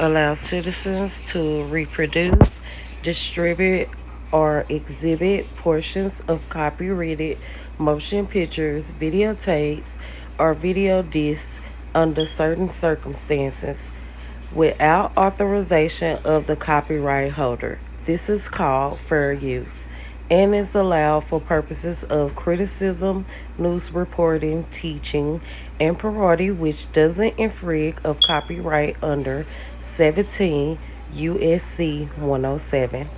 allows citizens to reproduce, distribute, or exhibit portions of copyrighted motion pictures, videotapes, or video discs under certain circumstances without authorization of the copyright holder. This is called fair use and is allowed for purposes of criticism, news reporting, teaching, and parody, which doesn't infringe of copyright under 17 USC 107.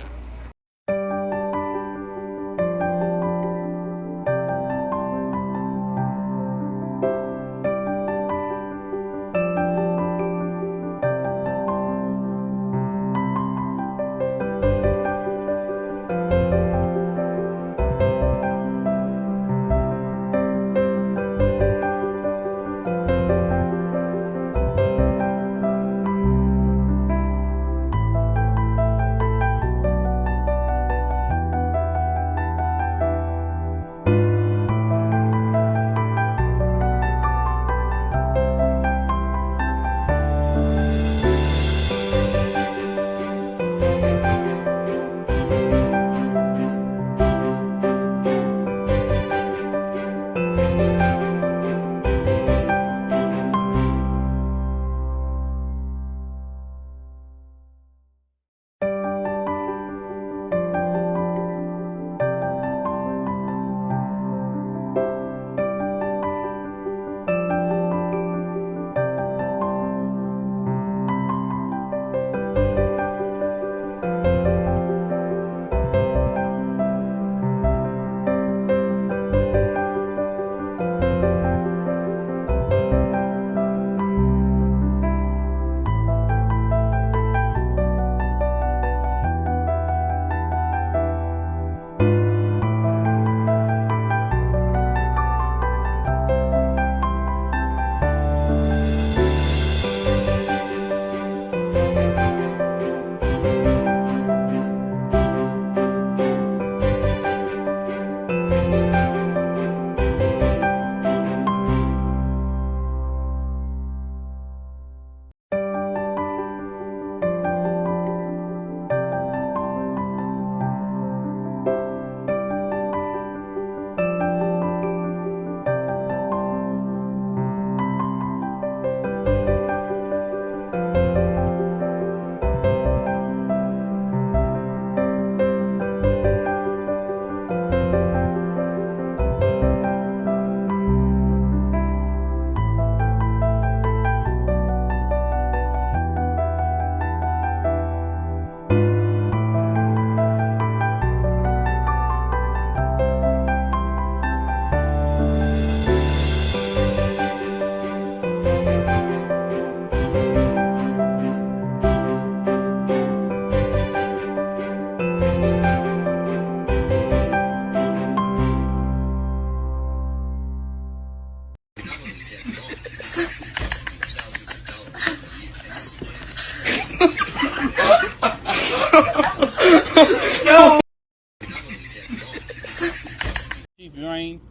Chief Urine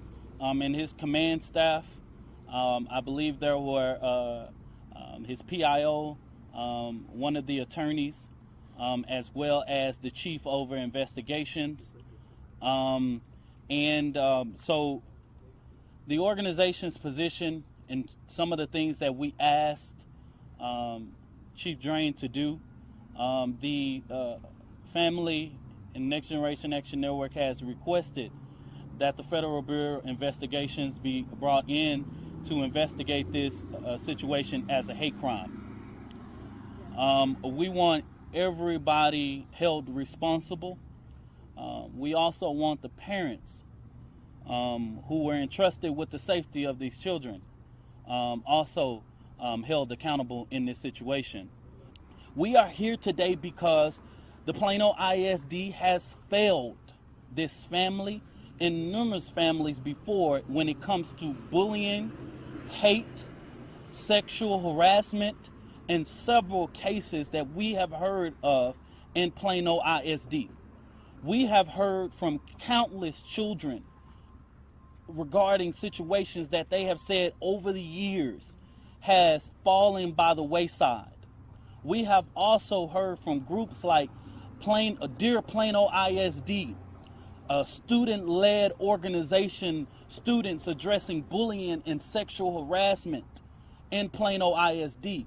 and his command staff. I believe there were his PIO, one of the attorneys, as well as the chief over investigations. So the organization's position and some of the things that we asked Chief Drain to do, the Family and Next Generation Action Network has requested that the Federal Bureau of Investigations be brought in to investigate this situation as a hate crime. We want everybody held responsible. We also want the parents who were entrusted with the safety of these children also held accountable in this situation. We are here today because the Plano ISD has failed this family and numerous families before when it comes to bullying, hate, sexual harassment, and several cases that we have heard of in Plano ISD. We have heard from countless children regarding situations that they have said over the years has fallen by the wayside. We have also heard from groups like Dear Plano ISD, a student-led organization, students addressing bullying and sexual harassment in Plano ISD.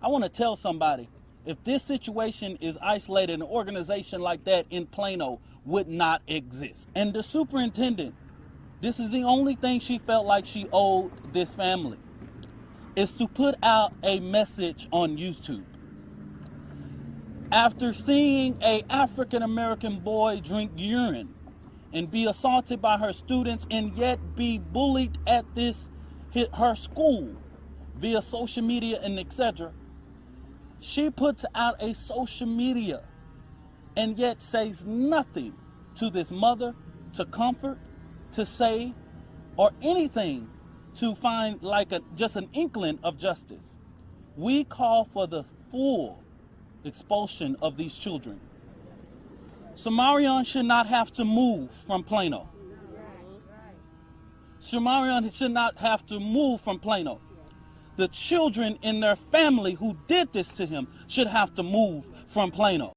I want to tell somebody, if this situation is isolated, an organization like that in Plano would not exist. And the superintendent, this is the only thing she felt like she owed this family, is to put out a message on YouTube. After seeing an African-American boy drink urine and be assaulted by her students and yet be bullied at her school via social media and etc., she puts out a social media and yet says nothing to this mother to comfort, to say, or anything to find like just an inkling of justice. We call for the full expulsion of these children. SeMarion should not have to move from Plano. SeMarion should not have to move from Plano. The children in their family who did this to him should have to move from Plano.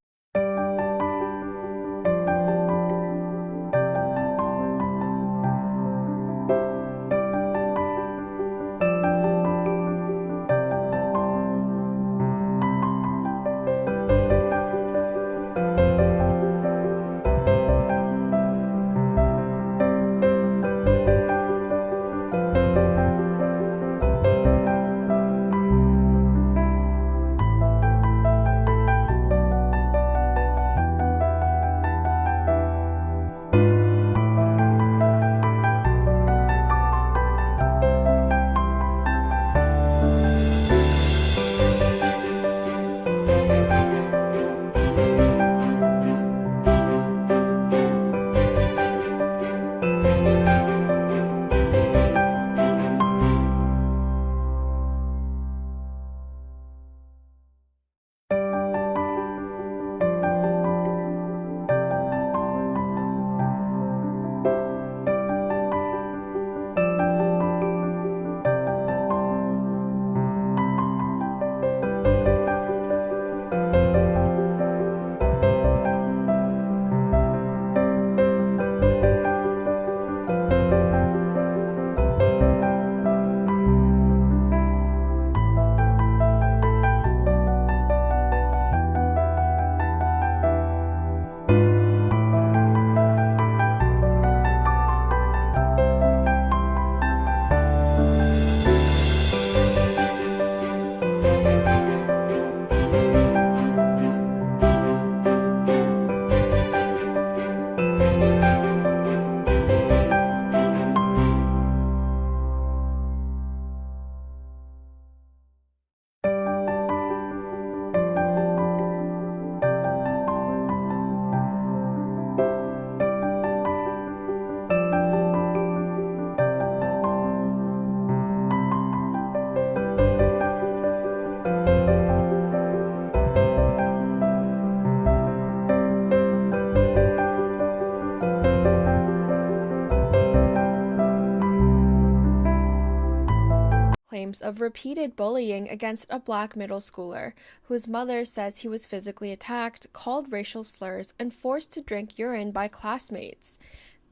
Claims of repeated bullying against a black middle schooler, whose mother says he was physically attacked, called racial slurs, and forced to drink urine by classmates.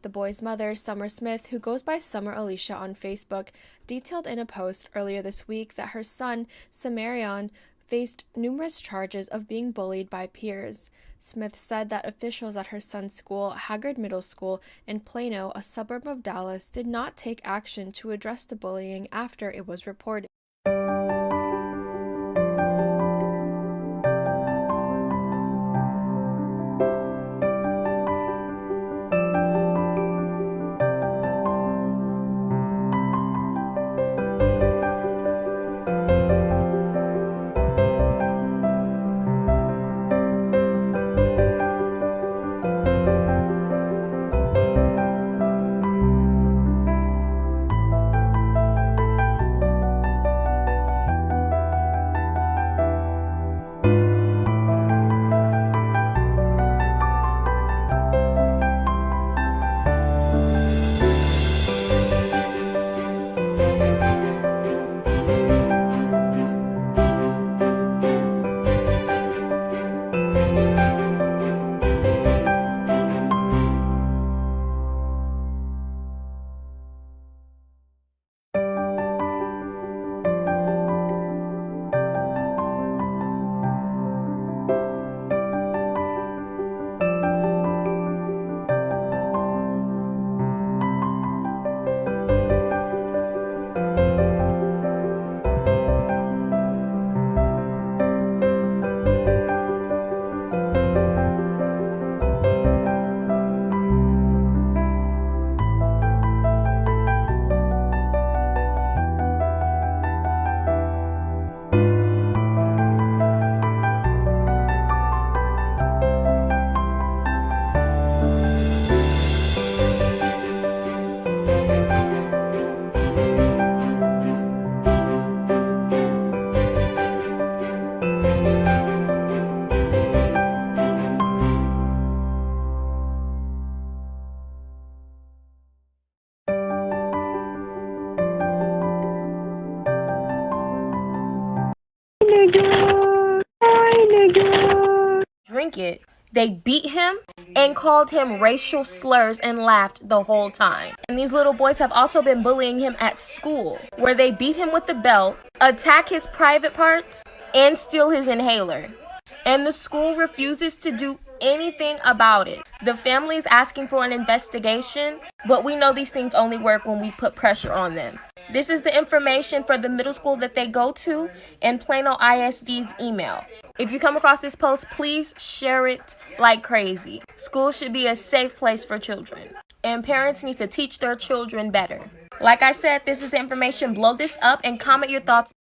The boy's mother, Summer Smith, who goes by Summer Alicia on Facebook, detailed in a post earlier this week that her son, SeMarion, faced numerous charges of being bullied by peers. Smith said that officials at her son's school, Haggard Middle School in Plano, a suburb of Dallas, did not take action to address the bullying after it was reported. nigga. Hi, nigga. Drink it. They beat him and called him racial slurs and laughed the whole time. And these little boys have also been bullying him at school, where they beat him with the belt, attack his private parts, and steal his inhaler. And the school refuses to do anything about it. The family is asking for an investigation, but we know these things only work when we put pressure on them. This is the information for the middle school that they go to and Plano ISD's email. If you come across this post, please share it like crazy. School should be a safe place for children, and parents need to teach their children better. Like I said, this is the information. Blow this up and comment your thoughts.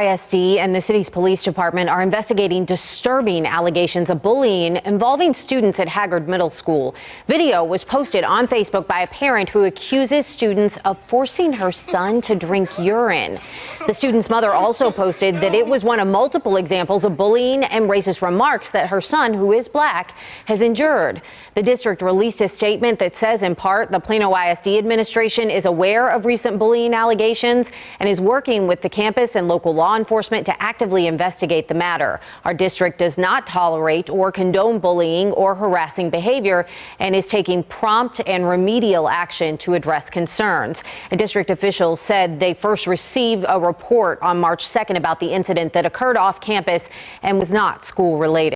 ISD and the city's police department are investigating disturbing allegations of bullying involving students at Haggard Middle School. Video was posted on Facebook by a parent who accuses students of forcing her son to drink urine. The student's mother also posted that it was one of multiple examples of bullying and racist remarks that her son, who is black, has endured. The district released a statement that says, in part, the Plano ISD administration is aware of recent bullying allegations and is working with the campus and local law enforcement to actively investigate the matter. Our district does not tolerate or condone bullying or harassing behavior and is taking prompt and remedial action to address concerns. And district officials said they first received a report on March 2nd about the incident that occurred off campus and was not school related.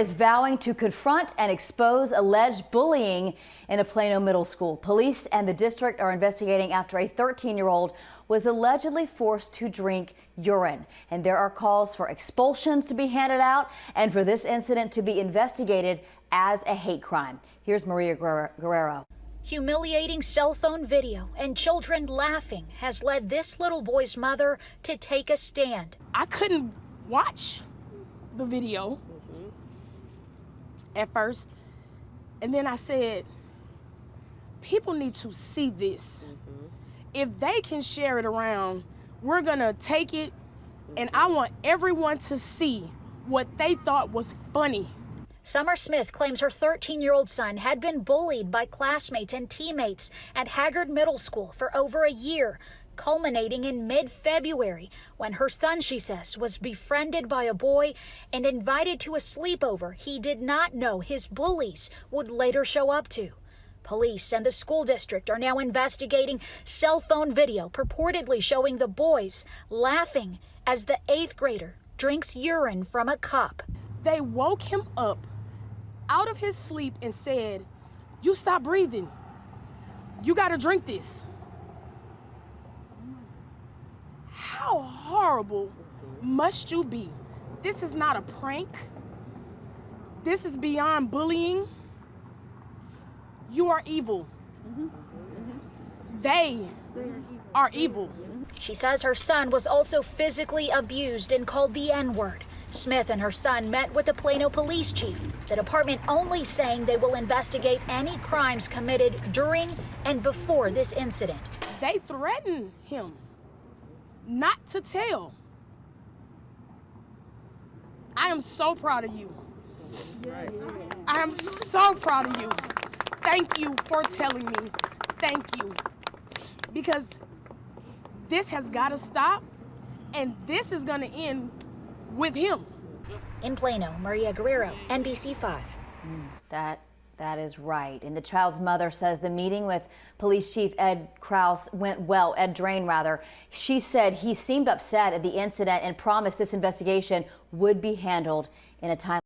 is vowing to confront and expose alleged bullying in a Plano Middle School. Police and the district are investigating after a 13-year-old was allegedly forced to drink urine. And there are calls for expulsions to be handed out and for this incident to be investigated as a hate crime. Here's Maria Guerrero. Humiliating cell phone video and children laughing has led this little boy's mother to take a stand. I couldn't watch the video at first, and then I said, people need to see this. If they can share it around, we're gonna take it, and I want everyone to see what they thought was funny. Summer Smith claims her 13-year-old son had been bullied by classmates and teammates at Haggard Middle School for over a year, culminating in mid-February when her son, she says, was befriended by a boy and invited to a sleepover he did not know his bullies would later show up to. Police and the school district are now investigating cell phone video purportedly showing the boys laughing as the 8th grader drinks urine from a cup. They woke him up out of his sleep and said, "You stop breathing. You gotta drink this." How horrible must you be? This is not a prank. This is beyond bullying. You are evil. They are evil. She says her son was also physically abused and called the N-word. Smith and her son met with the Plano police chief, the department only saying they will investigate any crimes committed during and before this incident. They threatened him not to tell. I am so proud of you. I am so proud of you. Thank you for telling me. Thank you. Because this has got to stop, and this is going to end with him. In Plano, Maria Guerrero, NBC5. That is right. And the child's mother says the meeting with Police Chief Ed Drain rather. She said he seemed upset at the incident and promised this investigation would be handled in a time.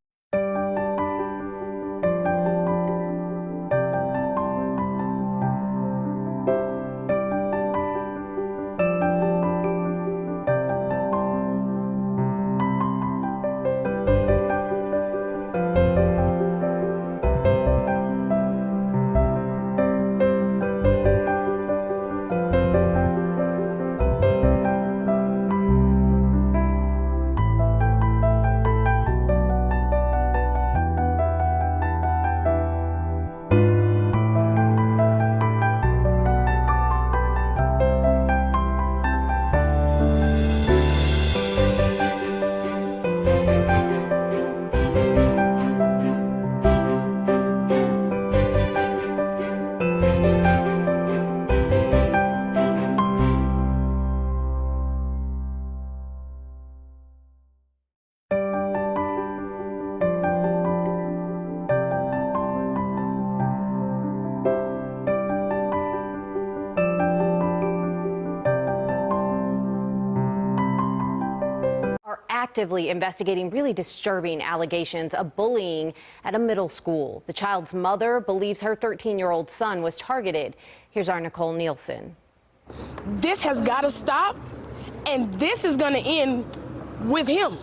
Actively investigating really disturbing allegations of bullying at a middle school. The child's mother believes her 13-year-old son was targeted. Here's our Nicole Nielsen. This has got to stop, and this is going to end with him.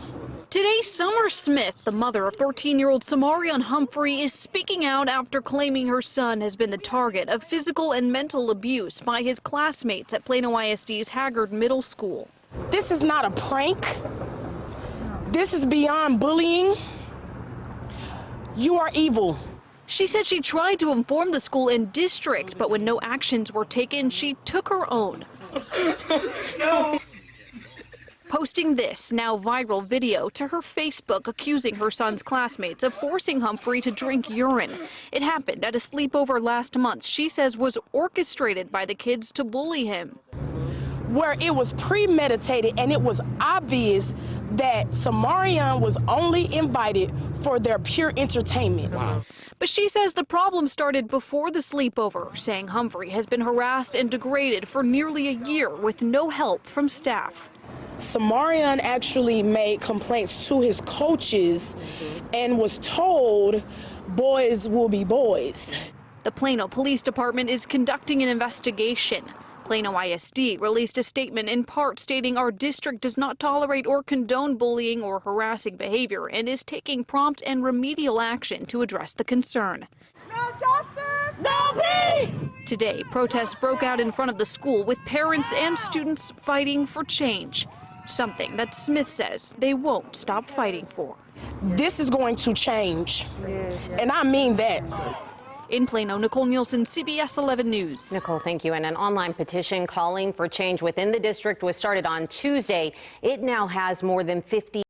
Today, Summer Smith, the mother of 13-year-old SeMarion Humphrey, is speaking out after claiming her son has been the target of physical and mental abuse by his classmates at Plano ISD's Haggard Middle School. This is not a prank. This is beyond bullying. You are evil. She said she tried to inform the school and district, but when no actions were taken, she took her own. No. Posting this now viral video to her Facebook accusing her son's classmates of forcing Humphrey to drink urine. It happened at a sleepover last month she says was orchestrated by the kids to bully him. Where it was premeditated and it was obvious that SeMarion was only invited for their pure entertainment. Wow. But she says the problem started before the sleepover, saying Humphrey has been harassed and degraded for nearly a year with no help from staff. SeMarion actually made complaints to his coaches and was told boys will be boys. The Plano Police Department is conducting an investigation. Plano ISD released a statement in part stating our district does not tolerate or condone bullying or harassing behavior and is taking prompt and remedial action to address the concern. No justice! No peace! Today, protests broke out in front of the school with parents and students fighting for change, something that Smith says they won't stop fighting for. This is going to change, and I mean that. In Plano, Nicole Nielsen, CBS 11 News. Nicole, thank you. And an online petition calling for change within the district was started on Tuesday. It now has more than 50